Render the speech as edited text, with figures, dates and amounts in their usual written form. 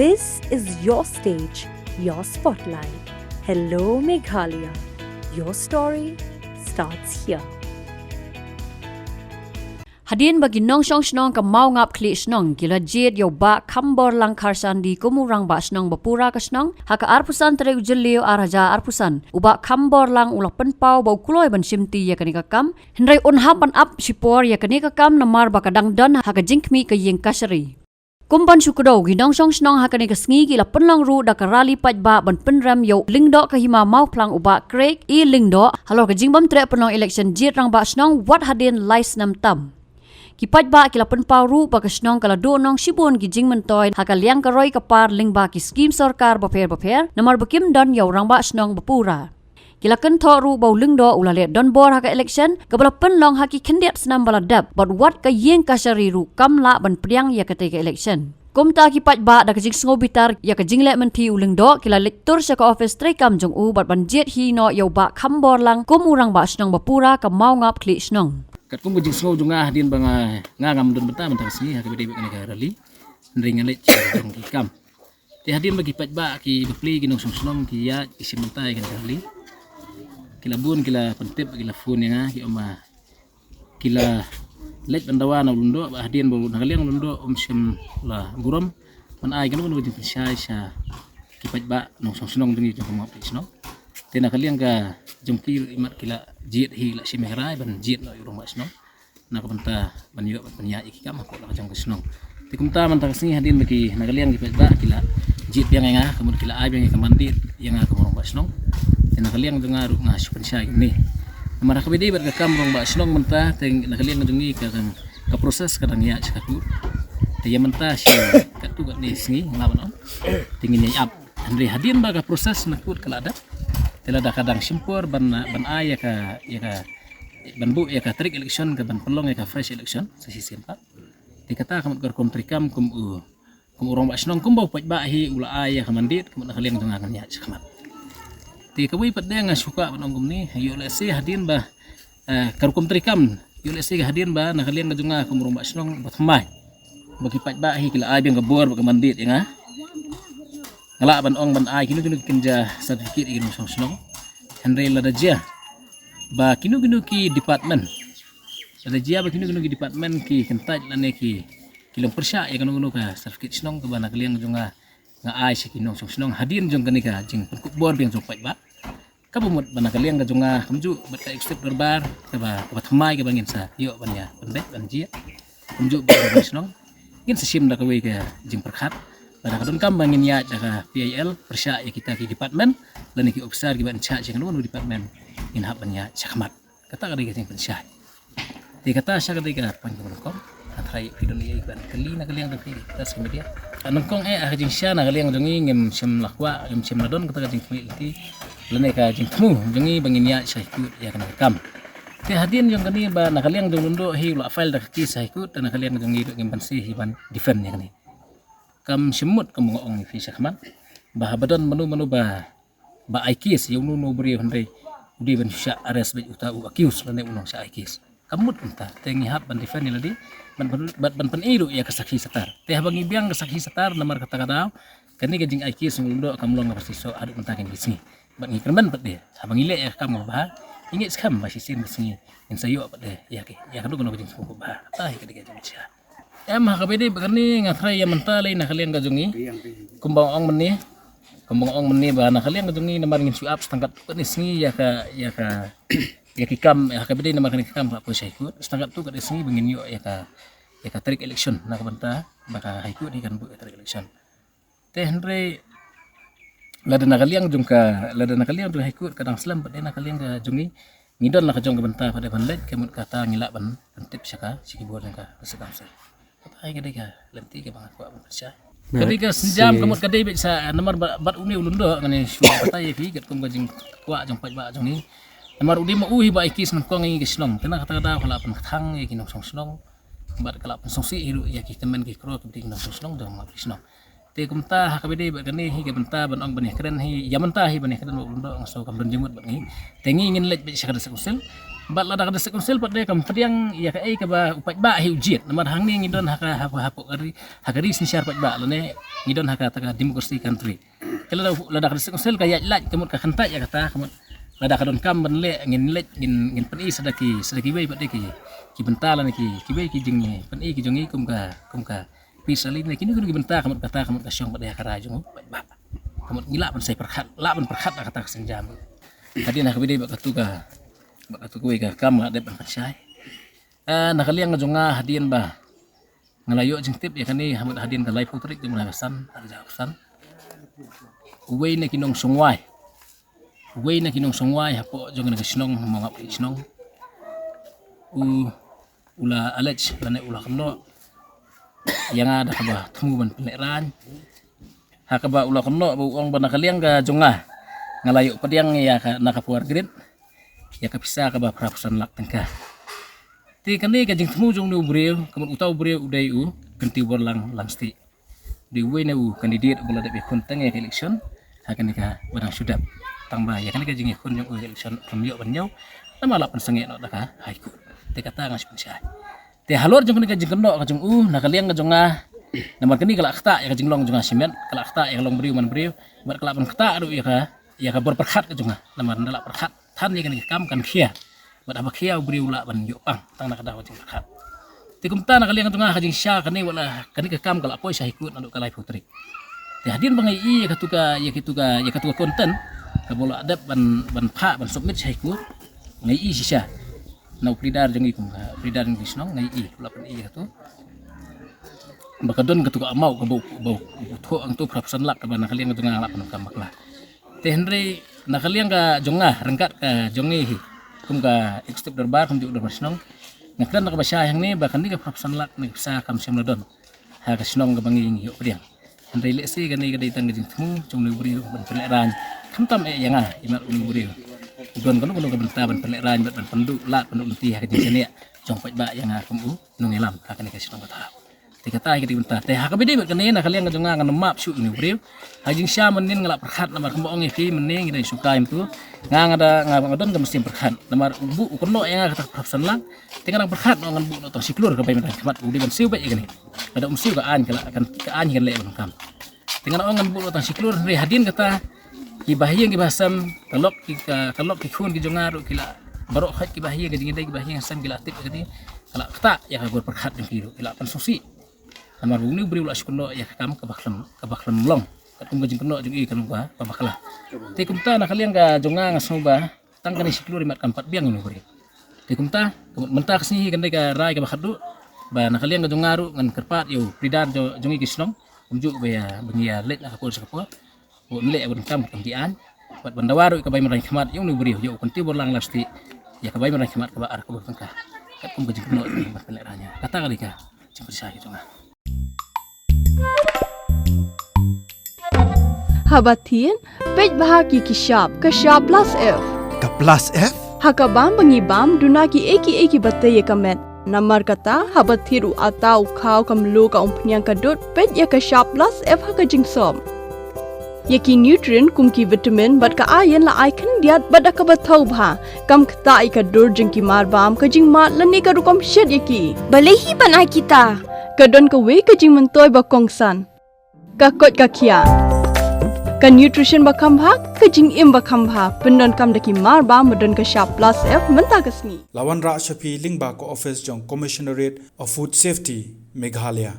This is your stage, your spotlight. Hello, Meghalaya. Your story starts here. Hadin bagi nong song snong ka mau ngap kli snong gila jet yo ba kambor lang karsan di kumurang ba snong bapura ka snong haka arpusan tere ujellio araja arpusan uba kambor lang ulak penpau bau kuloi ban simti ya kanika kam hendrai unhapan up sipor ya kanika kam namar ba kadang dan haka jingkmi ka yeng kasari kumpan syukudo ginong song snong haka nika sngi gila penlang ru da karali paj ba ban penram yo lingdo ka hima mau plang uba krek i lingdo halo ka jingbam tere penong election jet rang ba snong wat hadin lais nam tam Kipat ba kila penpau ru ba kasnong kala do nong sibon ki jing mentoy haka liang karoi kapar ling ba ki skim sarkar baper namar bakim don yaw rang ba snong bapura kila kentho ru bau ling do ulale don bor haka election kabala penlong haki kendet senam bala dab but what ka yeng kasari ru kamla ban priang ya ketika election Kumta kipat ba da kajing ngobitar ya kajing le menti uling do kila lektur sa ka office tre kam jong u bat ban jet hi no yaw ba kambor lang kumurang ba snong bapura ka mau ngap kli snong kat kum bujing snow junga hadin banga ngam dun beta mentang sini ha kebede bek negara rali ringan le jong ki kam ti hadin bagi pat ba ki bepli ginong song ki ya isi mentai kan rali kila bun kila pentip kila fun ya ki oma kila let bandawa na lundo ba hadin bo nagaliang lundo sim la gurom man ai kan bujing syai sya ki pat ba nong song dungi jong mo snow tena kaliang ka jongki imat kila jit hi la simerai ban jit no urang basno na kabanta ban yo ban ya ikam ko la jong basno ti kumta man ta sini hadin bagi na kaliang gipet ba kila jit yang nga kemun kila ai yang kamandit yang nga kamurang basno tena kaliang dengar nga supensa ini mara kabedi ber ka kamurang basno menta teng na kaliang dungi ka proses kadang ya cakaku ti menta si katu ga ni sini nglaban on tingin ya up andre hadin ba ka proses nakut kala ada tela da kadang simpur ban aya ka ya ka ban bu ya ka trik election ka ban pelong ya ka fresh election sa si sempa dikata kam gar komtrikam kum urang ba snong kum bau paj ba hi ula aya ka mandit kum na kaliang tungangan ya sakamat ti kawi pad nga suka ban ongum ni yo le se hadin ba kar komtrikam yo le se hadin ba na kaliang gadunga kum urang ba snong batmai bagi paj ba hi kila ay bang gabor ba ka mandit ya nga ngala ban ong ban ai kinu kinja certificate igin song Henry Ladajia ba kinu ki department Ladajia ba kinu ki department ki kentaj lane ki kilong persya ya kanu ka certificate snong ka ba nakaliang junga nga ai si kinong song hadin jong kanika jing bor biang jong ba kabumot ba nakaliang ka junga kamju bat ka expect berbar ka ba thamai ka bangin sa yo ban ya ban jia kamju ba snong gin sa sim da ka we ka jing perkhat pada kadon kam bangin ya daga PIL persya ya kita ki department dan ki officer ki ban cha jangan nu department in habannya sakamat kata kada ki persya di kata sya kada ka panjang kom atrai video ni ban kali na kaliang da kita semedia anong kong jing sya na kaliang jongi ngem sim lakwa ngem sim ladon kata jing ki lene ka jing temu jongi bangin ya sya ikut ya kana kam ti hadin jong kani ba na kaliang jong lundo hi la file da ki sya ikut dan kaliang jongi ngem ban si hi ban defend ya kani kam simut kam ngong fi sakman bah badan menu ba aikis yung no bri handai udi ban sya ares be uta u akius lane unong sya aikis kamut unta tengi hab ban defend ladi ban pen iru ya kasakhi satar teh bangi biang kasakhi satar namar kata kata kani gajing aikis ngundo kam long pasti so adu mentakin bisni ban ngi kerban pet dia abangi le ya kam bah ingit skam masih sin bisni in sayo pet dia ya ke ya kadu kono gajing suku bah tai kadi gajing sya emah kabedi berni ngatrai ya mentalai nak kalian gajungi kumbang ong meni ba nak kalian gajungi namar ngin suap setangkat tu ni singi ya ka ya kikam ya kabedi namar kan kikam pak posai ikut setangkat tu ka singi bengin yo ya ka trik election nak banta baka haikut ni kan bu trik election teh andre lada nak kalian jungka lada nak kalian tu haikut kadang selam pada nak kalian gajungi ngidon lah kajong ka banta pada banlet kemut kata ngilak ban tip syaka sikibor ka sekam sai ay kadika lenti ka bangat ko abang persya kadika senjam kamut kadai bet sa namar bat uni ulundo ngani suwa patay fi gat kum gajing kwa jong paj ba jong ni namar udi ma uhi ba ikis man ko ngi gislong tena kata kata kala pan thang ya kinong song bat kala pan songsi hiru ya ki temen ki kro ki kinong song dong ma gislong te kumta hakabede ba kani hi ka benta ban ong bani kren hi yamenta hi bani kren ulundo ngaso kam jemut bat ngi tengi ngin lej bet sa kada sa usil bat la da konsel pat de kam padiang ya ka ai ka ba upat ba hi ujiet namar hang ni ngidon haka hapo hari sin syar pat ba la ne ngidon haka ta democracy country kala la da konsel ka ya laj kemut ka khanta ya kata kemut la da kadon kam ban le ngin pen i sedaki bai pat de ki bentala ne ki bai ki jing pen i ki jongi kum ka pisali ne kini ki benta kemut kata kemut ka syong pat de haka jong pat ba kemut ngila pan sai perkhat la ban perkhat kata senjam tadi nak bide ba katuka bakatu kuwi ka kam ada pansay nakaliang ngajonga hadian ba ngalayo jing tip ya kani hamut hadian ka live putrik di mulai pesan ada pesan uway na kinong sungway hapo jong na kisnong mga kisnong ula alej lane ula kno yang ada ka tumuban peleran hakaba ula kno buong ba nakaliang ka jonga ngalayo padiang ya ka nakapuar grid ya kapisa ka ba prapusan lak tengka ti kani ka jing temu jong nu breu kamun utau breu udai ganti bor lang sti di we na kandidat bola de konteng ya election hakan ka barang sudap tangba ya kan ka jing kun jong election kamyo banyaw na malap sange no daka haiku ti kata ngas pensai ti halor jong ka jing keno ka jong nakaliang ka jonga namar kani kala akta ya ka jing long jonga simen kala akta ya long breu man breu bar kala ban kata adu ya ka berperkhat ka jonga namar ndala perkhat tan ni kam kan khia bat apa khia beri ula ban yo pang tang nak daw jing khat ti kum ta nak liang tungah jing sya kani wala kani ka kam kala poi sa ikut nanduk kalai putri ti hadin bangai i ka tuka konten ka bola adab ban pha ban submit sa ikut ngai i sisa nau pridar jeng ikum pridar jeng snong ngai i ula pan i ka tu bakadon ka tuka amau ka bau tho ang tu prapsan lak ka ban nak liang tungah lak pan kam bakla ti henry nakaliang ka jonga rengkat ka jongi kum ka ekstip darbar kum juk darbar snong ngaklan ka basya yang ni bakan ni ka prapsan lak ni sa kam syam ladon ha ka snong ka bangi yo pediang andai le si kan ni ka daitan ka jing temu jong ni buri ban peleran kam tam e yang imat uni buri gon kan ka benta ban peleran ban pendu lat pendu lenti ha ka jing sene jong pat ba yang kum nung elam ha ka ni ka snong ka ta tikata kita benta teh ha ka bide kan ni nakaliang ka jonga kan map syu ni buri hajing sya menin ngalak perkhat namar kembong fi mening ida suka itu ngada ngadon ka mesti perkhat namar bu kono yang kata prapsan lang tingan perkhat ngan bu no to siklur ka paymen khmat udi ban siu ba igani ada siu ka an kala kan ka an kan le ban kam tingan ngan bu no to siklur re hadin kata ki bahiyang ki basam kalok ki khun ki jongaru kila barok khat ki bahiyang ki jingidai ki bahiyang sam kila tip kani kala kata ya ka gor perkhat ding kiru kila pan susi namar buni beri ulas kono ya kam ka baklam long kum gajing keno juga kan gua pabakala ti kumta nakaliang ka jonga ngasnoba tang kani siklur mat kampat biang ni beri ti kumta mentak sini kan ka rai ka bakhadu ba nakaliang ka jongaru ngan kerpat yo pridar jongi kisnong umjuk be ya bengia let ka pol sakpo bo nile abun kam kamtian bat bandawaru ka bay marai khmat yo ni beri yo kunti borlang lasti ya ka bay marai khmat ka ba ar ka bangka kat kum gajing keno mat peleranya kata kali ka cepat saya jonga Habatin, pej bahagi kishap plus F. Ka plus F? Hakabam bangibam duna ki eki batte ye kamet. Namar kata habathiru atau khau kamlu ka umpnyang kadut pej ye kishap plus F haka jingsom. Yeki nutrient kum ki vitamin bat ka iron la icon diat bat ka bathau bha kam khta ka dur jing ki marbam ka jing mat lani ka rukom shed yeki. Balehi banai kita. Kadon ka we ka jing mentoy ba kongsan. Ka kot ka kia. Ka nutrition bakam bhag ka jing im bakam bha pendon kam daki mar ba modon ka sharp plus F menta kasni Lawan Ra Shafi Lingba ko office jong Commissionerate of Food Safety Meghalaya